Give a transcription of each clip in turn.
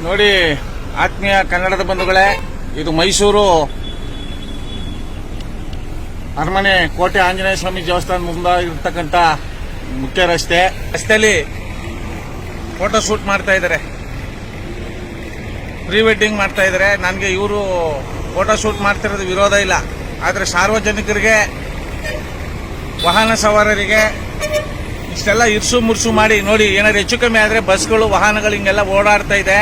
ನೋಡಿ ಆತ್ಮೀಯ ಕನ್ನಡದ ಬಂಧುಗಳೇ, ಇದು ಮೈಸೂರು ಅರಮನೆ ಕೋಟೆ ಆಂಜನೇಯ ಸ್ವಾಮಿ ದೇವಸ್ಥಾನ ಮುಂದಾಗಿರ್ತಕ್ಕಂಥ ಮುಖ್ಯ ರಸ್ತೆಯಲ್ಲಿ ಫೋಟೋ ಶೂಟ್ ಮಾಡ್ತಾ ಇದ್ದಾರೆ, ಪ್ರೀ ವೆಡ್ಡಿಂಗ್ ಮಾಡ್ತಾ ಇದ್ದಾರೆ. ನನಗೆ ಇವರು ಫೋಟೋ ಶೂಟ್ ಮಾಡ್ತಿರೋದು ವಿರೋಧ ಇಲ್ಲ, ಆದರೆ ಸಾರ್ವಜನಿಕರಿಗೆ, ವಾಹನ ಸವಾರರಿಗೆ ಇಷ್ಟೆಲ್ಲ ಇರ್ಸು ಮುರ್ಸು ಮಾಡಿ ನೋಡಿ, ಏನಾದ್ರು ಹೆಚ್ಚು ಕಮ್ಮಿ ಆದರೆ ಬಸ್ಗಳು ವಾಹನಗಳು ಹಿಂಗೆಲ್ಲ ಓಡಾಡ್ತಾ ಇದೆ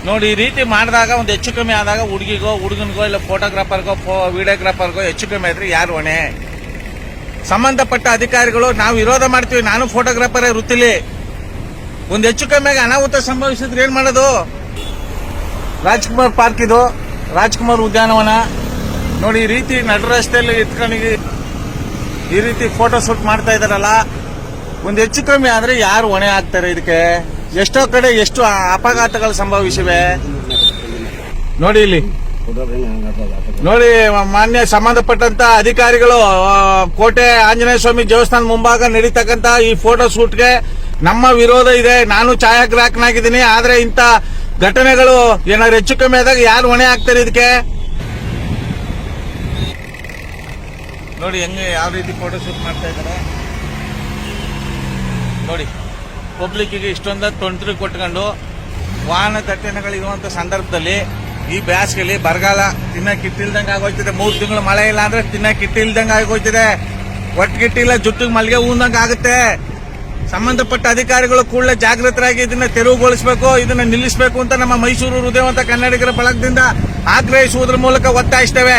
ನೋಡಿ. ಈ ರೀತಿ ಮಾಡಿದಾಗ ಒಂದು ಹೆಚ್ಚು ಕಮ್ಮಿ ಆದಾಗ ಹುಡುಗಿಗೋ ಹುಡುಗನಿಗೋ ಇಲ್ಲ ಫೋಟೋಗ್ರಾಫರ್ಗೋ ವಿಡಿಯೋಗ್ರಾಫರ್ಗೋ ಹೆಚ್ಚು ಕಮ್ಮಿ ಆದ್ರೆ ಯಾರು ಹೊಣೆ? ಸಂಬಂಧಪಟ್ಟ ಅಧಿಕಾರಿಗಳು. ನಾವು ವಿರೋಧ ಮಾಡ್ತೀವಿ, ನಾನು ಫೋಟೋಗ್ರಾಫರ್ ವೃತ್ತಿಲಿ. ಒಂದು ಹೆಚ್ಚು ಕಮ್ಮಿಯಾಗಿ ಅನಾಹುತ ಸಂಭವಿಸಿದ್ರೆ ಏನ್ ಮಾಡೋದು? ರಾಜ್ಕುಮಾರ್ ಪಾರ್ಕ್ ಇದು, ರಾಜ್ಕುಮಾರ್ ಉದ್ಯಾನವನ ನೋಡಿ. ಈ ರೀತಿ ನಡು ರಸ್ತೆಯಲ್ಲಿ ಇಟ್ಕೊಂಡು ಈ ರೀತಿ ಫೋಟೋ ಶೂಟ್ ಮಾಡ್ತಾ ಇದಾರಲ್ಲ, ಒಂದು ಹೆಚ್ಚು ಕಮ್ಮಿ ಆದ್ರೆ ಯಾರು ಹೊಣೆ ಆಗ್ತಾರೆ ಇದಕ್ಕೆ? ಎಷ್ಟೋ ಕಡೆ ಎಷ್ಟು ಅಪಘಾತಗಳು ಸಂಭವಿಸಿವೆ ನೋಡಿ. ಇಲ್ಲಿ ನೋಡಿ, ಮಾನ್ಯ ಸಂಬಂಧಪಟ್ಟಂತ ಅಧಿಕಾರಿಗಳು ಕೋಟೆ ಆಂಜನೇಯ ಸ್ವಾಮಿ ದೇವಸ್ಥಾನ ಮುಂಭಾಗ ನಡೀತಕ್ಕಂತ ಈ ಫೋಟೋ ಶೂಟ್ಗೆ ನಮ್ಮ ವಿರೋಧ ಇದೆ. ನಾನು ಛಾಯಾಗ್ರಾಹಕನಾಗಿದ್ದೀನಿ, ಆದ್ರೆ ಇಂತ ಘಟನೆಗಳು ಏನಾದ್ರು ಹೆಚ್ಚು ಕಮ್ಮಿ ಆದಾಗ ಯಾರು ಹೊಣೆ ಆಗ್ತಾರೆ ಇದಕ್ಕೆ? ನೋಡಿ ಹೆಂಗೆ ಯಾವ ರೀತಿ ಫೋಟೋ ಶೂಟ್ ಮಾಡ್ತಾ ಇದ್ದಾರೆ ನೋಡಿ. ಪಬ್ಲಿಕ್ಕಿಗೆ ಇಷ್ಟೊಂದು ತೊಂದರೆ ಕೊಟ್ಕೊಂಡು ವಾಹನ ದಟ್ಟಣೆಗಳಿರುವಂತ ಸಂದರ್ಭದಲ್ಲಿ ಈ ಬ್ಯಾಸ್ಗೆಲಿ ಬರಗಾಲ ತಿನ್ನಕ್ಕಿಟ್ಟಿಲ್ದಂಗೆ ಆಗೋಯ್ತಿದೆ. 3 ತಿಂಗಳು ಮಳೆ ಇಲ್ಲ ಅಂದ್ರೆ ತಿನ್ನಕ್ಕಿಟ್ಟಿಲ್ದಂಗೆ ಆಗೋಯ್ತಿದೆ. ಒಟ್ಟಿಗಿಟ್ಟಿಲ್ಲ, ಜುಟ್ಟಿಗೆ ಮಲ್ಗೆ ಹೂದಂಗೆ ಆಗುತ್ತೆ. ಸಂಬಂಧಪಟ್ಟ ಅಧಿಕಾರಿಗಳು ಕೂಡಲೇ ಜಾಗೃತರಾಗಿ ಇದನ್ನ ತೆರವುಗೊಳಿಸಬೇಕು, ಇದನ್ನ ನಿಲ್ಲಿಸಬೇಕು ಅಂತ ನಮ್ಮ ಮೈಸೂರು ಹೃದಯವಂತ ಕನ್ನಡಿಗರ ಬಳಗದಿಂದ ಆಗ್ರಹಿಸುವುದರ ಮೂಲಕ ಒತ್ತಾಯಿಸ್ತೇವೆ.